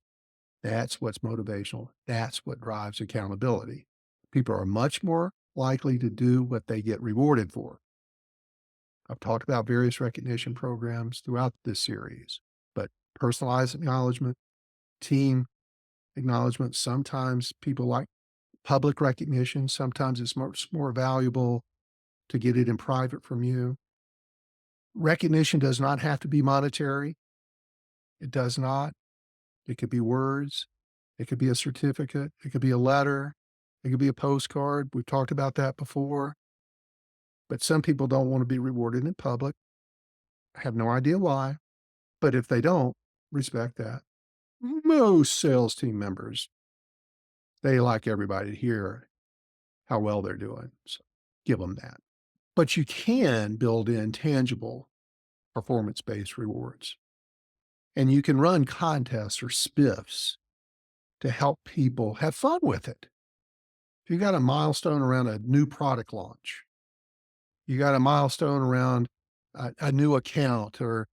That's what's motivational. That's what drives accountability. People are much more likely to do what they get rewarded for. I've talked about various recognition programs throughout this series, but personalized acknowledgement, team acknowledgement, sometimes people like public recognition. Sometimes it's much more valuable to get it in private from you. Recognition does not have to be monetary. It does not. It could be words. It could be a certificate. It could be a letter. It could be a postcard. We've talked about that before. But some people don't want to be rewarded in public. I have no idea why. But if they don't, respect that. Most sales team members, they like everybody to hear how well they're doing. So give them that. But you can build in tangible performance-based rewards. And you can run contests or spiffs to help people have fun with it. If you got a milestone around a new product launch, you got a milestone around a new account or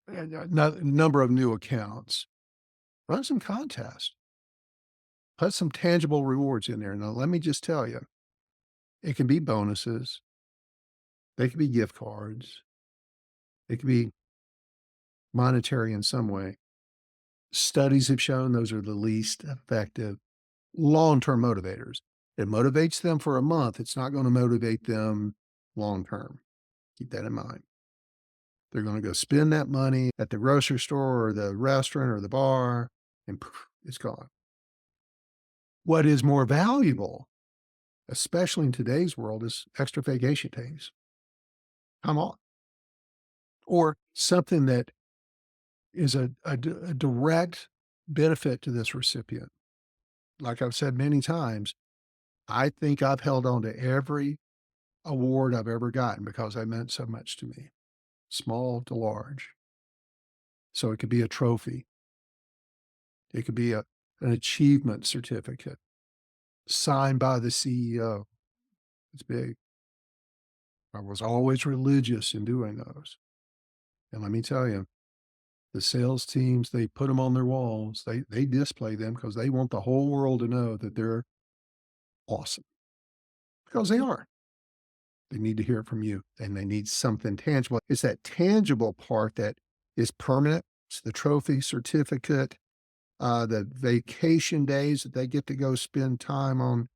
a number of new accounts, run some contests. Put some tangible rewards in there. Now, let me just tell you, it can be bonuses. They could be gift cards. It could be monetary in some way. Studies have shown those are the least effective long-term motivators. It motivates them for a month. It's not going to motivate them long-term. Keep that in mind. They're going to go spend that money at the grocery store or the restaurant or the bar, and poof, it's gone. What is more valuable, especially in today's world, is extra vacation days. Come on. Or something that is a direct benefit to this recipient. Like I've said many times, I think I've held on to every award I've ever gotten because they meant so much to me, small to large. So it could be a trophy. It could be an achievement certificate signed by the CEO. It's big. I was always religious in doing those. And let me tell you, the sales teams, they put them on their walls. They display them because they want the whole world to know that they're awesome, because they are. They need to hear it from you, and they need something tangible. It's that tangible part that is permanent. the trophy certificate, the vacation days that they get to go spend time on,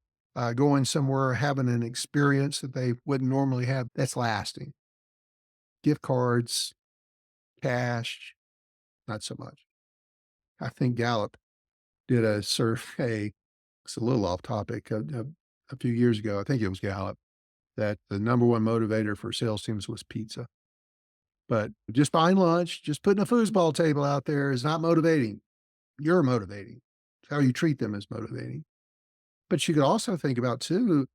going somewhere, having an experience that they wouldn't normally have. That's lasting. Gift cards, cash, not so much. I think Gallup did a survey. It's a little off topic. A few years ago, I think it was Gallup, that the number one motivator for sales teams was pizza. But just buying lunch, just putting a foosball table out there is not motivating. You're motivating. How you treat them is motivating. But you could also think about too,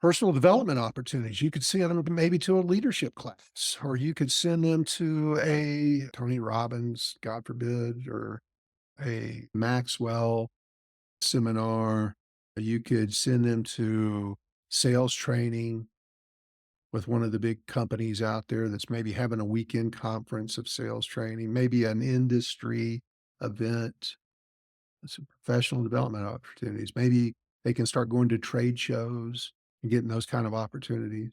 personal development opportunities. You could send them maybe to a leadership class, or you could send them to a Tony Robbins, God forbid, or a Maxwell seminar. You could send them to sales training with one of the big companies out there that's maybe having a weekend conference of sales training, maybe an industry event, some professional development opportunities. Maybe they can start going to trade shows and getting those kind of opportunities.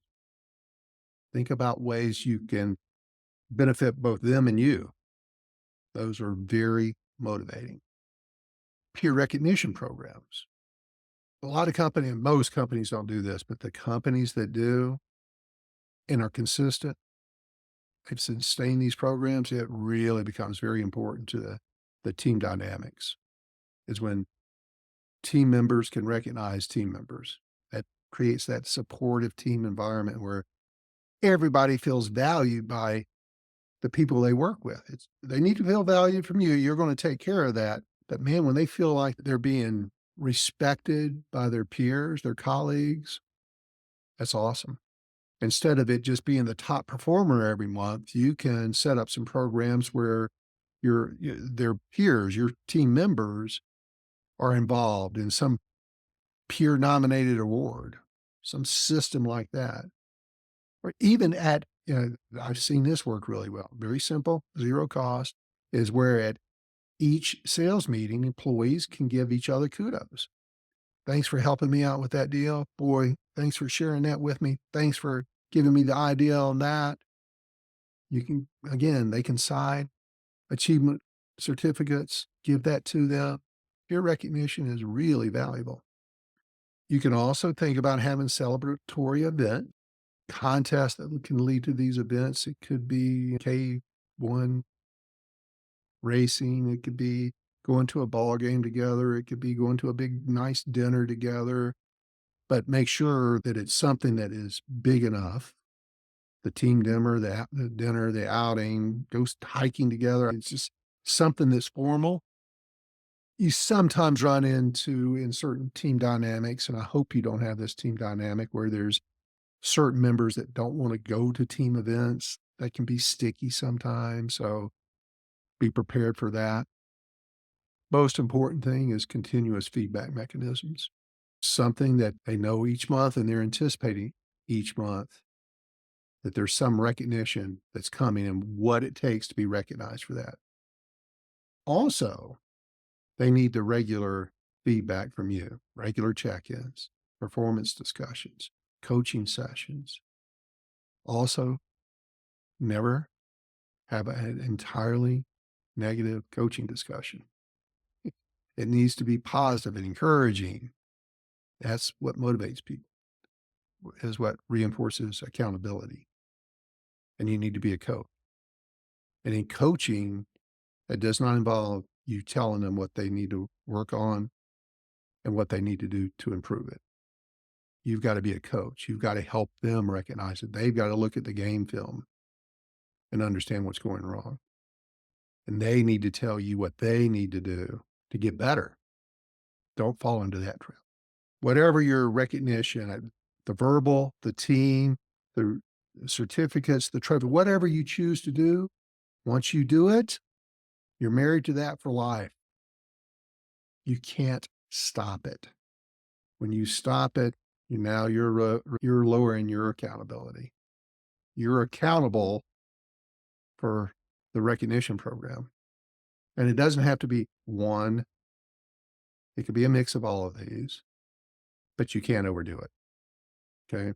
Think about ways you can benefit both them and you. Those are very motivating. Peer recognition programs. A lot of companies, most companies don't do this, but the companies that do and are consistent, they've sustained these programs, it really becomes very important to the team dynamics, is when team members can recognize team members. That creates that supportive team environment where everybody feels valued by the people they work with. They need to feel valued from you. You're going to take care of that. But man, when they feel like they're being respected by their peers, their colleagues, that's awesome. Instead of it just being the top performer every month, you can set up some programs where their peers, your team members are involved in some peer nominated award, some system like that. Or even at, I've seen this work really well. Very simple, zero cost, is where at each sales meeting, employees can give each other kudos. Thanks for helping me out with that deal. Boy, thanks for sharing that with me. Thanks for giving me the idea on that. You can, again, they can sign achievement certificates, give that to them. Peer recognition is really valuable. You can also think about having celebratory event contests that can lead to these events. It could be K1 racing. It could be going to a ball game together. It could be going to a big, nice dinner together. But make sure that it's something that is big enough. The team dinner, the outing, go hiking together. It's just something that's formal. You sometimes run into in certain team dynamics, and I hope you don't have this team dynamic where there's certain members that don't want to go to team events. That can be sticky sometimes. So be prepared for that. Most important thing is continuous feedback mechanisms, something that they know each month and they're anticipating each month that there's some recognition that's coming and what it takes to be recognized for that. Also, they need the regular feedback from you, regular check-ins, performance discussions, coaching sessions. Also, never have an entirely negative coaching discussion. It needs to be positive and encouraging. That's what motivates people, is what reinforces accountability. And you need to be a coach. And in coaching, it does not involve you telling them what they need to work on and what they need to do to improve it. You've got to be a coach. You've got to help them recognize it. They've got to look at the game film and understand what's going wrong. And they need to tell you what they need to do to get better. Don't fall into that trap. Whatever your recognition, the verbal, the team, the certificates, the trophy, whatever you choose to do, once you do it, you're married to that for life. You can't stop it. When you stop it, you're lowering your accountability. You're accountable for the recognition program. And it doesn't have to be one. It could be a mix of all of these, but you can't overdo it. Okay.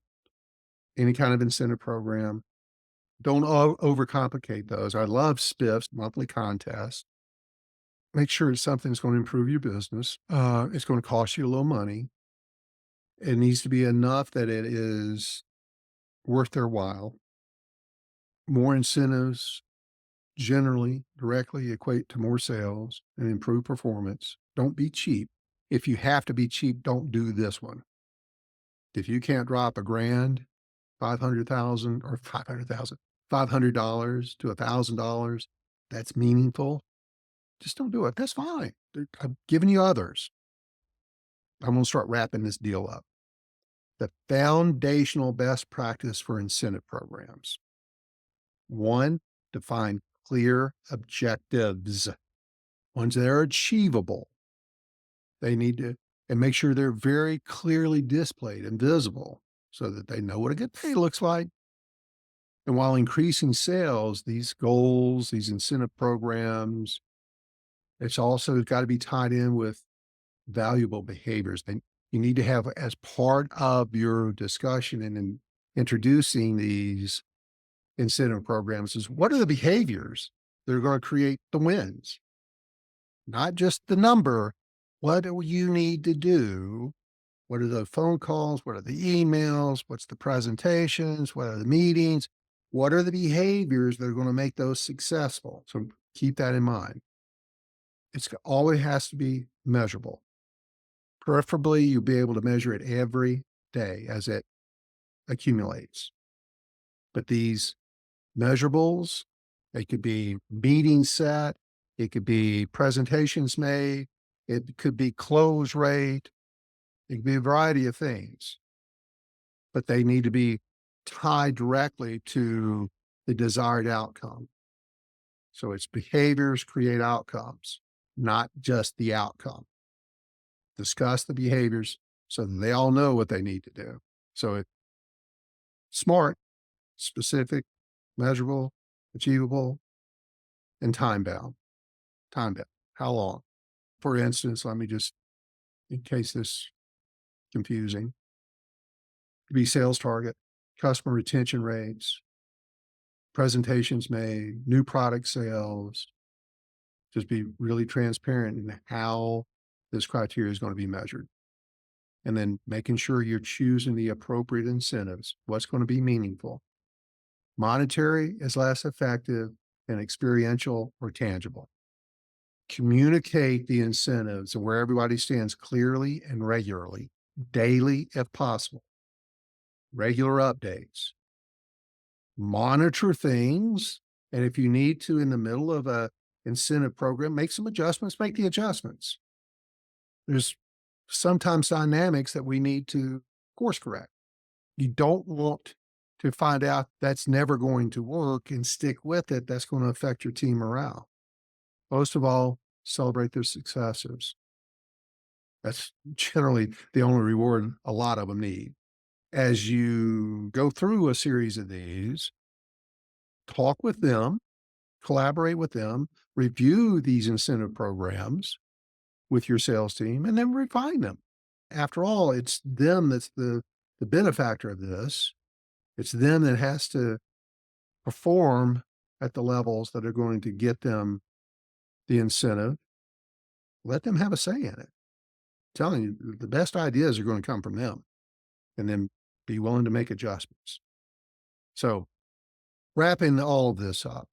Any kind of incentive program, Don't overcomplicate those. I love spiffs, monthly contests. Make sure it's something that's going to improve your business. It's going to cost you a little money. It needs to be enough that it is worth their while. More incentives generally directly equate to more sales and improved performance. Don't be cheap. If you have to be cheap, don't do this one. If you can't drop a grand, 500,000 or 500,000, $500 to $1,000, that's meaningful. Just don't do it. That's fine. I'm giving you others. I'm going to start wrapping this deal up. The foundational best practice for incentive programs. One, define clear objectives, ones that are achievable. They need to, and make sure they're very clearly displayed and visible so that they know what a good day looks like. And while increasing sales, these goals, these incentive programs, it's also got to be tied in with valuable behaviors. And you need to have as part of your discussion and in introducing these incentive programs is what are the behaviors that are going to create the wins? Not just the number. What do you need to do? What are the phone calls? What are the emails? What's the presentations? What are the meetings? What are the behaviors that are going to make those successful? So keep that in mind. It's always has to be measurable. Preferably, you'll be able to measure it every day as it accumulates. But these measurables, they could be meetings set, it could be presentations made, it could be close rate, it could be a variety of things, but they need to be tied directly to the desired outcome. So it's behaviors create outcomes, not just the outcome. Discuss the behaviors so that they all know what they need to do. So it's smart, specific, measurable, achievable, and time bound. Time bound. How long? For instance, let me just, in case this confusing, be sales target, customer retention rates, presentations made, new product sales. Just be really transparent in how this criteria is going to be measured. And then making sure you're choosing the appropriate incentives, what's going to be meaningful. Monetary is less effective than experiential or tangible. Communicate the incentives and where everybody stands clearly and regularly, daily if possible. Regular updates. Monitor things. And if you need to, in the middle of a incentive program, make some adjustments, make the adjustments. There's sometimes dynamics that we need to course correct. You don't want to find out that's never going to work and stick with it. That's going to affect your team morale. Most of all, celebrate their successes. That's generally the only reward a lot of them need. As you go through a series of these, talk with them, collaborate with them, review these incentive programs with your sales team, and then refine them. After all, it's them that's the benefactor of this. It's them that has to perform at the levels that are going to get them the incentive. Let them have a say in it. I'm telling you, the best ideas are going to come from them, and then be willing to make adjustments. So wrapping all of this up,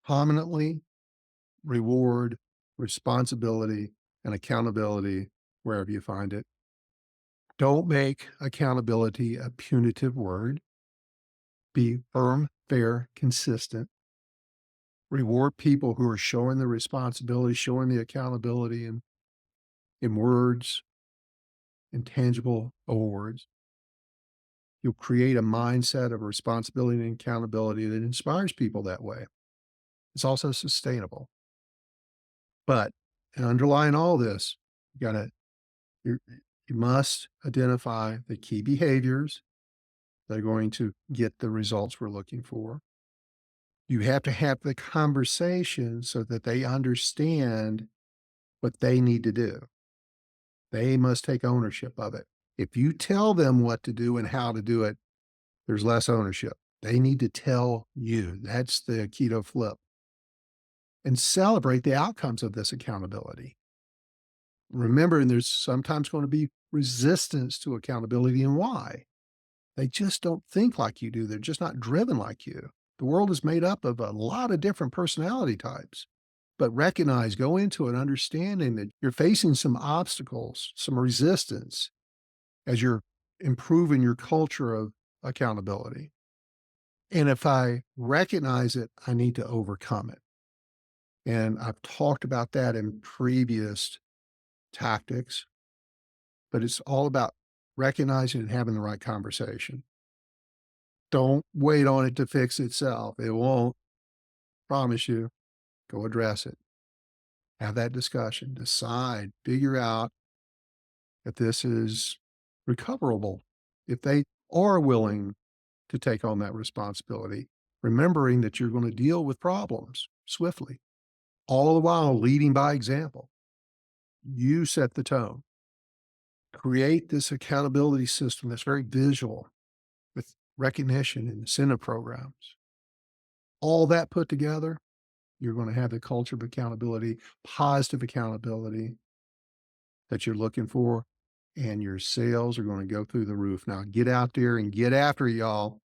prominently reward, responsibility, and accountability wherever you find it. Don't make accountability a punitive word. Be firm, fair, consistent. Reward people who are showing the responsibility, showing the accountability in words, in tangible awards. You'll create a mindset of responsibility and accountability that inspires people that way. It's also sustainable. But underlying all this, you gotta you you must identify the key behaviors that are going to get the results we're looking for. You have to have the conversation so that they understand what they need to do. They must take ownership of it. If you tell them what to do and how to do it, there's less ownership. They need to tell you. That's the keto flip. And celebrate the outcomes of this accountability. Remember, and there's sometimes going to be resistance to accountability and why. They just don't think like you do. They're just not driven like you. The world is made up of a lot of different personality types. But recognize, go into it understanding that you're facing some obstacles, some resistance as you're improving your culture of accountability. And if I recognize it, I need to overcome it. And I've talked about that in previous tactics, but it's all about recognizing and having the right conversation. Don't wait on it to fix itself. It won't. Promise you. Go address it. Have that discussion. Decide, figure out if this is recoverable. If they are willing to take on that responsibility, remembering that you're going to deal with problems swiftly, all the while leading by example. You set the tone. Create this accountability system that's very visual with recognition and incentive programs. All that put together, you're going to have the culture of accountability, positive accountability that you're looking for, and your sales are going to go through the roof. Now get out there and get after it, y'all.